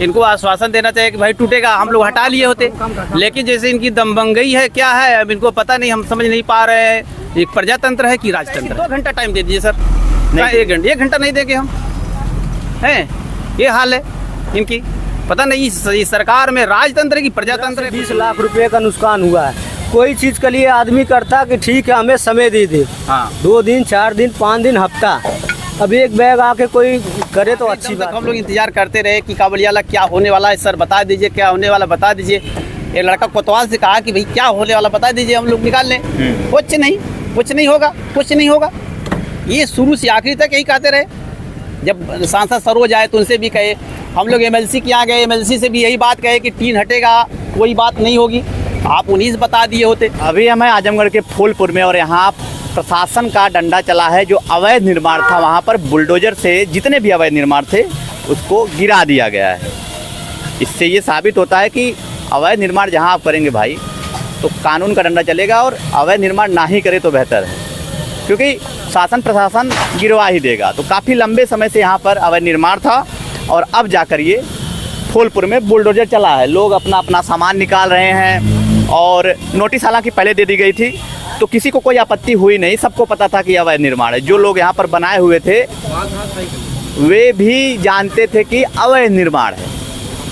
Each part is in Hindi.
इनको आश्वासन देना चाहिए कि भाई टूटेगा, हम लोग हटा लिए होते। लेकिन जैसे इनकी दमबंगई है, क्या है अब इनको पता नहीं, हम समझ नहीं पा रहे हैं एक प्रजातंत्र है कि राजतंत्र। 2 घंटा टाइम दे दीजिए सर, 1 घंटा नहीं देंगे हम हैं, ये हाल है इनकी। पता नहीं इस सरकार में राजतंत्र की प्रजातंत्र। 20 लाख रुपए का नुकसान हुआ है। कोई चीज़ के लिए आदमी करता कि ठीक है हमें समय दे दे, हाँ 2 दिन 4 दिन 5 दिन हफ्ता, अब एक बैग आके कोई करे तो अच्छी बात। हम लोग इंतजार करते रहे कि काबुलियाला क्या होने वाला है, सर बता दीजिए क्या होने वाला बता दीजिए। ये लड़का कोतवाल से कहा कि भाई क्या होने वाला बता दीजिए, हम लोग निकाल लें। कुछ नहीं होगा, कुछ नहीं होगा। ये शुरू से आखिरी तक यही कहते रहे। जब सांसद सरोज आए तो उनसे भी कहे, हम लोग MLC के यहाँ गए, MLC से भी यही बात कहे कि टीन हटेगा, कोई बात नहीं होगी। आप उन्हीं से बता दिए होते। अभी हम हैं आजमगढ़ के फूलपुर में और यहाँ प्रशासन का डंडा चला है। जो अवैध निर्माण था वहाँ पर बुलडोजर से जितने भी अवैध निर्माण थे उसको गिरा दिया गया है। इससे ये साबित होता है कि अवैध निर्माण जहाँ आप करेंगे भाई तो कानून का डंडा चलेगा, और अवैध निर्माण ना ही करे तो बेहतर है, क्योंकि शासन प्रशासन गिरवा ही देगा। तो काफ़ी लंबे समय से यहाँ पर अवैध निर्माण था और अब जाकर ये फूलपुर में बुलडोजर चला है। लोग अपना अपना सामान निकाल रहे हैं और नोटिस हालांकि पहले दे दी गई थी तो किसी को कोई आपत्ति हुई नहीं, सबको पता था कि अवैध निर्माण है। जो लोग यहाँ पर बनाए हुए थे वे भी जानते थे कि अवैध निर्माण है।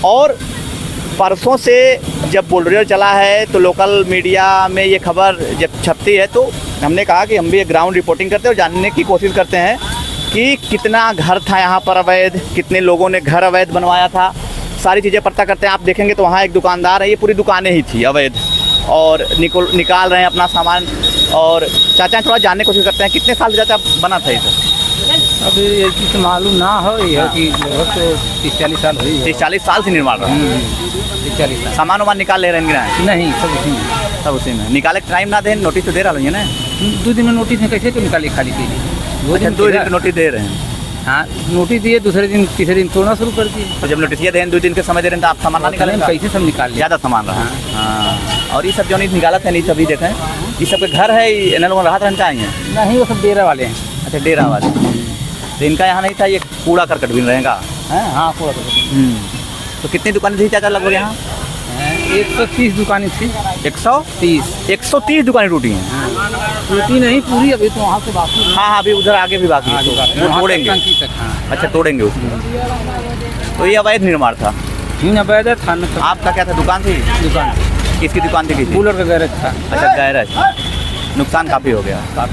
और परसों से जब बुलडोजर चला है तो लोकल मीडिया में ये खबर जब छपती है तो हमने कहा कि हम भी एक ग्राउंड रिपोर्टिंग करते हैं और जानने की कोशिश करते हैं कि कितना घर था यहाँ पर अवैध, कितने लोगों ने घर अवैध बनवाया था, सारी चीज़ें पता करते हैं। आप देखेंगे तो वहाँ एक दुकानदार है, ये पूरी दुकानें ही थी अवैध, और निकाल रहे हैं अपना सामान। और चाचा थोड़ा जानने की कोशिश करते हैं कितने साल से चाचा बना था ये सब? अभी ये चीज़ मालूम ना हो, ये है कि लगभग तो 30-40 साल हुई है। 30-40 साल से निर्माण रहा है। 40 साल सामान वामान निकाल ले रहे हैं? नहीं, सब उसी में। सब उसी में निकाले टाइम ना दें, नोटिस तो दे रहा है ना। 2 दिन में नोटिस में कैसे तो निकाली खाली के लिए? 2 दिन नोटिस दे रहे हैं। हाँ नोटिस दिए, दूसरे दिन तीसरे दिन तोड़ना शुरू कर दिए। तो जब नोटिस दें 2 दिन के समय दे रहे हैं तो आप सामान ना निकालें? कैसे सब निकाल लिया, ज़्यादा सामान रहा। हाँ, और ये सब जो नहीं निकाला था नहीं सभी देखें, ये सब के घर है, इन लोगों राहत रहता है? नहीं, वो सब डेरा वाले हैं। अच्छा, डेरा वाले। तो इनका यहाँ नहीं था, ये कूड़ा करकट भी रहेगा? हाँ कूड़ा करकट। तो कितनी दुकानें थी चाचा लगभग यहाँ? 130 दुकानें थी। 130 दुकानें टूटी हैं? टूटी नहीं पूरी, अभी तो वहाँ से बाकी। हाँ, अभी उधर आगे भी बाकी है, वो तोड़ेंगे। अच्छा, तोड़ेंगे उसको। तो ये अवैध निर्माण था? अवैध था। आपका क्या था, दुकान थी? दुकान किसकी दुकान थी? कूलर का गैरेज था। अच्छा, गैरेज। नुकसान काफ़ी हो गया।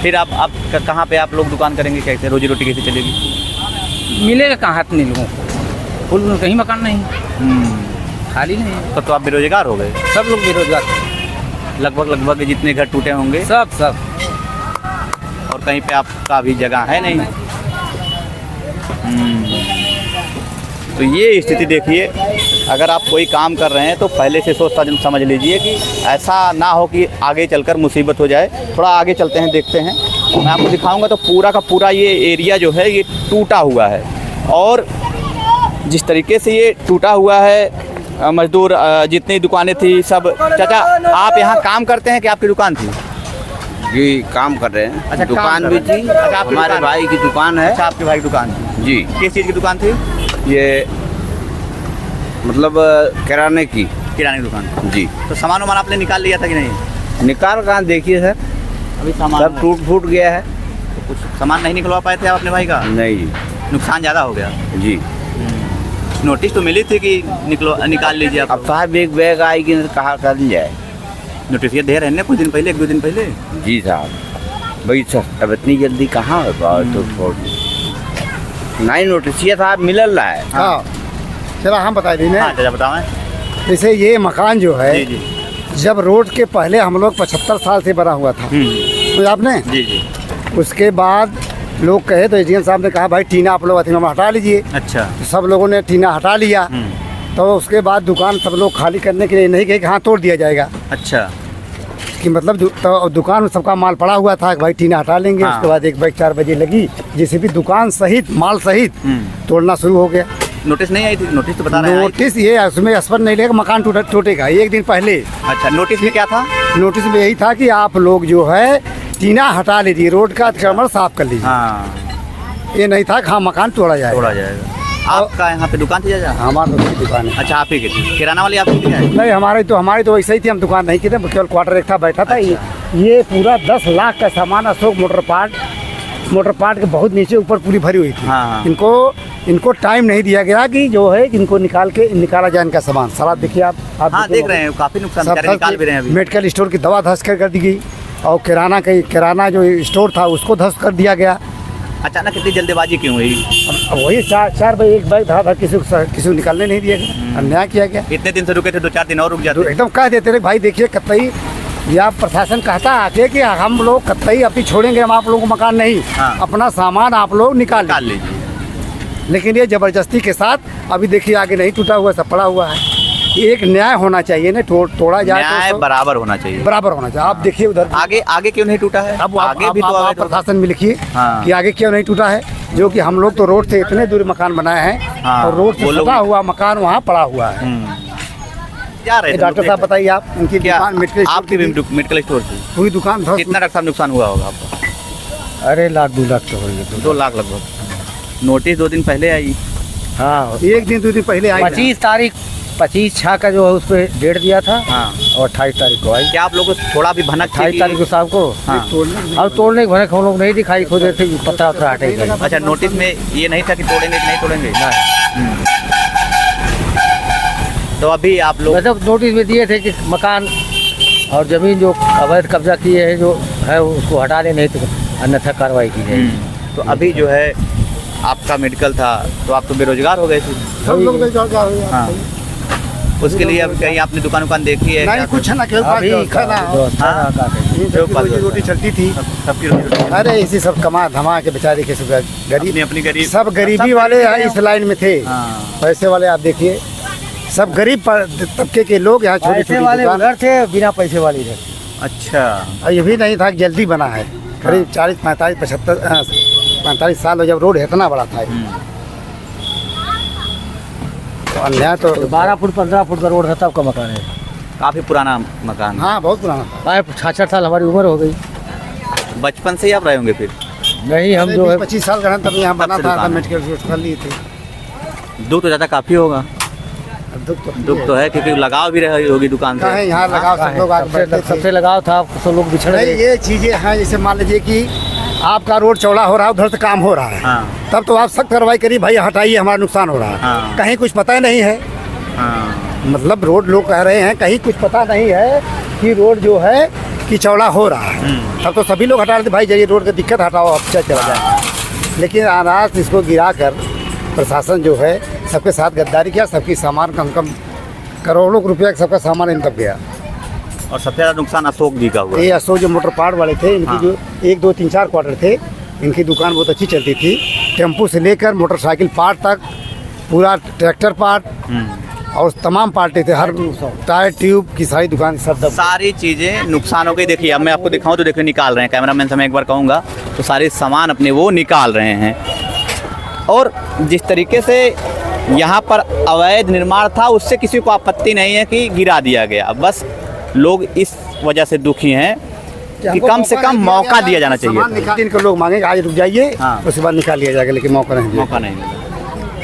फिर आप कहाँ पे आप लोग दुकान करेंगे, कैसे रोजी रोटी कैसे चलेगी? मिलेगा कहाँ इतने लोगों को? फुल कहीं मकान नहीं, खाली नहीं। तो आप बेरोजगार हो गए? सब लोग बेरोजगार, लगभग जितने घर टूटे होंगे सब। और कहीं पे आपका भी जगह है नहीं। तो ये स्थिति देखिए, अगर आप कोई काम कर रहे हैं तो पहले से सोच समझ लीजिए कि ऐसा ना हो कि आगे चलकर मुसीबत हो जाए। थोड़ा आगे चलते हैं, देखते हैं। मैं आपको दिखाऊंगा तो पूरा का पूरा ये एरिया जो है ये टूटा हुआ है, और जिस तरीके से ये टूटा हुआ है, मजदूर जितनी दुकानें थी सब। चाचा, आप यहाँ काम करते हैं कि आपकी दुकान थी? जी, काम कर रहे हैं। अच्छा, दुकान भी थी। अच्छा, हमारे भाई की दुकान है। अच्छा, आपके भाई की दुकान थी जी। किस चीज़ की दुकान थी? ये मतलब किराने की दुकान जी। तो सामान वामान आपने निकाल लिया था कि नहीं? निकाल कहाँ, देखिए सर, अभी सामान सब टूट फूट गया है। तो कुछ सामान नहीं निकलवा पाए थे आप अपने भाई का? नहीं नुकसान ज़्यादा हो गया जी। नोटिस तो मिली थी कि निकाल लीजिए आप। अब साहब एक बैग आएगी तो कहाँ कर जाए? नोटिस ये दे रहे हैं कुछ दिन पहले, 1-2 दिन पहले। जी साहब, भाई सर अब इतनी जल्दी कहाँ है टूट फूट? नहीं, नोटिस साहब मिल रहा है। हाँ, चला हम बता दें। हाँ चाचा, बताओ। जैसे ये मकान जो है, जी जी। जब रोड के पहले हम लोग 75 साल से बना हुआ था, तो आपने जी जी। उसके बाद लोग कहे तो एजीएम साहब ने कहा भाई टीना आप लोग अथीमा में हटा लीजिए। अच्छा। तो सब लोगों ने टीना हटा लिया। तो उसके बाद दुकान सब लोग खाली करने के लिए नहीं कहे कि हाँ तोड़ दिया जाएगा। अच्छा। कि मतलब तो दुकान में सबका माल पड़ा हुआ था कि भाई टीना हटा लेंगे। हाँ। उसके बाद 1 बजे 4 बजे लगी, जैसे भी दुकान सहित माल सहित तोड़ना शुरू हो गया। नोटिस नहीं आई थी? नोटिस तो बता रहे हैं। नोटिस ये उसमें स्पष्ट नहीं लेगा मकान टूटेगा 1 दिन पहले। अच्छा, नोटिस में क्या था? नोटिस में यही था कि आप लोग जो है टीना हटा लीजिए, रोड का अतिक्रमण साफ कर लीजिए। हाँ, ये नहीं था कि हाँ मकान तोड़ा जाएगा। आपका यहाँ पे दुकान थी चाचा? हमारी तो उसकी दुकान है। अच्छा, आप ही की थी? किराना वाली आपकी थी क्या? नहीं, हमारी तो वैसे ही थी, हम दुकान नहीं की थे, केवल क्वार्टर एक था, बैठा था। ये पूरा 10 लाख का सामान अशोक मोटर पार्ट के बहुत नीचे ऊपर पूरी भरी हुई थी। हाँ, हाँ। इनको टाइम नहीं दिया गया कि जो है इनको निकाला जाए इनका सामान सारा। देखिए आप हाँ, देख रहे हैं काफी नुकसान बेचारे निकाल भी रहे हैं अभी। मेडिकल स्टोर की दवा ध्वस्त कर दी गई और किराना जो स्टोर था उसको ध्वस्त कर दिया गया। अचानक इतनी जल्दबाजी क्यों हुई? अब वही चार भाई एक बैग था, किसी को निकालने नहीं दिया गया, अन्याय किया गया। इतने दिन से रुके थे, 2-4 दिन और रुक तो जाते। एकदम कह देते थे भाई देखिए कतई या प्रशासन कहता आके कि हम लोग कतई अभी छोड़ेंगे, हम आप लोगों को मकान नहीं, हाँ। अपना सामान आप लोग निकाल लीजिए। लेकिन ये जबरदस्ती के साथ अभी देखिए आगे नहीं टूटा हुआ, सब पड़ा हुआ है। एक न्याय होना चाहिए ना, तोड़ा जाए न्याय तो बराबर होना चाहिए। बराबर होना चाहिए। आप देखिए उधर आगे क्यों नहीं टूटा है? अब आगे भी तो आप प्रशासन में लिखिए हाँ। कि आगे क्यों नहीं टूटा है, जो कि हम लोग तो रोड से इतने दूर मकान बनाए हैं हाँ, और रोड से वो लोग- सटा हुआ मकान वहाँ पड़ा हुआ है। जा रहे थे डॉक्टर लोग साहब देख- बताइए आप, उनकी क्या दुकान मेडिकल स्टोर आपकी भी की मेडिकल स्टोर थी? पूरी दुकान ध्वस्त। कितना डॉक्टर साहब नुकसान हुआ होगा आपका? अरे 1-2 लाख तो होंगे। 2 लाख लगभग। नोटिस 2 दिन पहले आई। हाँ, एक दिन 2 दिन पहले आई। 25/6 का जो है उस पर डेट दिया था हाँ। और 28 तारीख को आई। क्या आप लोगों को थोड़ा भी भनक थी 28 तारीख को शाम को हाँ। अब तोड़ने के भनक हम लोग नहीं दिखाई खुद थे, पत्ता उत्तर हटेगा। अच्छा, नोटिस में ये नहीं था कि तोड़ेंगे कि नहीं तोड़ेंगे? तो अभी आप लोग मतलब नोटिस में दिए थे कि मकान और जमीन जो अवैध कब्जा किए हैं जो है उसको हटा दें, नहीं तो अन्यथा कार्रवाई की जाएगी। तो अभी जो है आपका मेडिकल था तो आप तो बेरोजगार हो गए थे। सब लोग बेरोजगार हो गए। हाँ। उसके लिए अब कहीं आपने दुकान देखी है? नहीं कुछ ना, केवल अभी खाना हाँ। रोटी चलती थी। सबकी रोजी अरे इसी सब कमा धमा के बेचारे के सब गरीब, अपनी गरीब सब गरीबी वाले इस लाइन में थे। हाँ। पैसे वाले आप देखिए सब गरीब तबके के लोग यहाँ छोटी पैसे छोटी वाले दुकान। उधर थे, बिना पैसे वाले इधर। अच्छा, और ये भी नहीं था कि जल्दी बना है, करीब 40, 45, 45 साल हो जब रोड इतना बड़ा था। तो अन्याय तो 12 फुट 15 फुट का रोड था तब का मकान है। काफी पुराना मकान। हाँ बहुत पुराना था। 66 साल हमारी उम्र हो गई। बचपन से ही आप रहे होंगे फिर? नहीं, हम जो है 25 साल का तब यहाँ बना से था, दुकान है। मेडिकल स्टोर कर लिए थे। दुख तो ज़्यादा काफ़ी होगा। दुख तो है क्योंकि लगाव भी रही होगी दुकान कहाँ से। यहाँ लगाओ, सब लोग आगे बैठते थे। सबसे लगाव था, सब लोग बिछड़ नहीं गए। ये चीजें हैं, जैसे मान लीजिए कि आपका रोड चौड़ा हो रहा है, उधर से काम हो रहा है, हाँ। तब तो आप सख्त कार्रवाई करिए, भाई हटाइए हमारा नुकसान हो रहा है। हाँ। कहीं कुछ पता नहीं है, हाँ। मतलब रोड लोग कह रहे हैं कहीं कुछ पता नहीं है कि रोड जो है कि चौड़ा हो रहा है, तब तो सभी लोग हटा रहे थे, भाई जाइए रोड की दिक्कत हटाओ, अब चला जाए। लेकिन अनाज इसको गिरा कर प्रशासन जो है सबके साथ गद्दारी किया, सबकी सामान कम कम करोड़ों रुपया का सबका सामान इन तक गया। और सबसे ज़्यादा नुकसान अशोक जी का हुआ। ये अशोक जो मोटर पार्ट वाले थे, इनकी जो 1, 2, 3, 4 क्वार्टर थे, इनकी दुकान बहुत अच्छी चलती थी। टेम्पू से लेकर मोटरसाइकिल पार्ट तक, पूरा ट्रैक्टर पार्ट और तमाम पार्टी थे, हर टायर ट्यूब की सारी दुकान सब सारी चीज़ें नुकसान हो गई। देखिए अब मैं आपको दिखाऊं तो देखिए निकाल रहे हैं, कैमरामैन से मैं एक बार कहूँगा तो सारे सामान अपने वो निकाल रहे हैं। और जिस तरीके से यहाँ पर अवैध निर्माण था उससे किसी को आपत्ति नहीं है कि गिरा दिया गया, बस लोग इस वजह से दुखी हैं कि कम से कम मौका दिया जाना चाहिए। इनको लोग मांगेंगे आज रुक जाइए, हाँ। उसके बाद निकाल लिया जाएगा, लेकिन मौका नहीं दिया। मौका नहीं मिला।